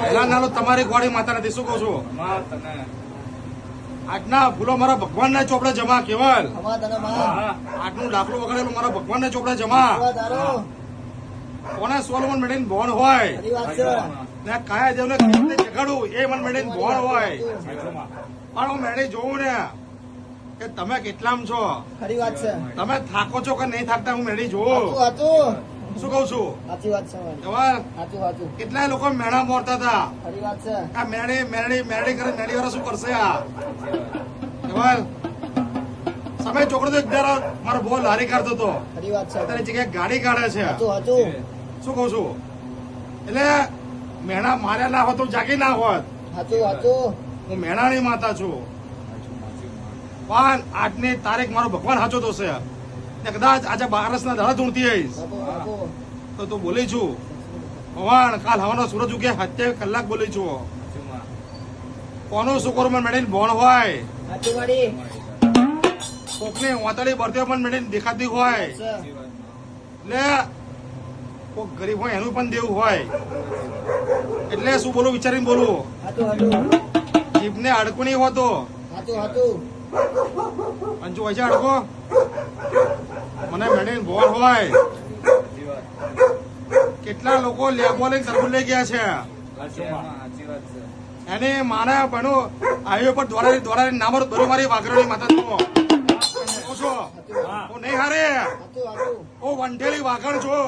એલા નાનો તમારી ગોળી માતા નથી, શું કહું છું? આજના ફૂલો મારા ભગવાન ના ચોપડે જમા. કેવલ આજનું દાખલું વગાડેલું મારા ભગવાન ના ચોપડે જમા. કોને સોલમન મેળીને બોન હોય ને કયા દેવને જગાડું એ મન મેળીને બોન હોય. પણ હું મેળી જોઉં ને કે તમે કેટલામ છો, તમે થાકો છો કે નહીં થાકતા, હું મેળી જોઉં. શું કઉ છું? કેટલાય લોકો મેળા મોરતા હતા. આ મેળી મેળી મેળી કરે મેળી વાળા શું કરશે? આ સમય છોકરો તો એક ધારો મારો બહુ લારી કાઢતો હતો, અત્યારે જગ્યાએ ગાડી કાઢે છે. શું કઉ છું? એટલે મેણા માર્યા ના હોત તો જાગી ના હોત. હું મેણાની માતા છું, પણ આજની તારીખ મારો ભગવાન સાચો તો છે. કદાચ આજે 12 ના દાડા ધૂણતી આવીશ તો તું બોલી છું ભગવાન કાલ હવાનો સૂરજ ઉગે 7 કલાક બોલી છું. કોનું શુકર મને મેળીને બોણ હોય, કોકની વાતળી બરતી પણ મેળીને દેખાતી હોય, એટલે કોક ગરીબ હોય એનું પણ દેવું હોય. એટલે શું બોલું વિચારીને બોલું. જીભને અડકું નહીં હોતો, પંચું હોય છે અડકો. મને મેળીને બોણ હોય. કેટલા લોકો લેબો લઈને તરબૂચ લઈ ગયા છે. એને માને પણ હાઈવે પર દોડારી નામર બરું મારી વાઘરોની માતા છો. હું નહીં હારે, હું વંઢેલી વાઘણ છો.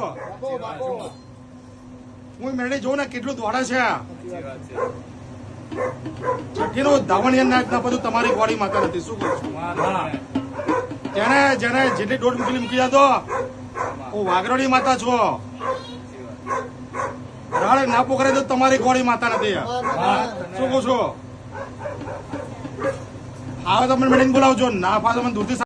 હું મેળે જોઉં ને કેટલું દોડે છે. છઠ્ઠીનું ધાવણ ના બધું તમારી ગોળી માતા નથી. શું કહું છું? જેને જેને જેટલી દોઢ મૂકી જતો હું વાઘરોની માતા છો. રાડે ના પોકરે તો તમારી ગોળી માતા નથી. શું કહું છું? આવે તો મને મેળીને બોલાવજો, ના ફાવે તો મને દૂરથી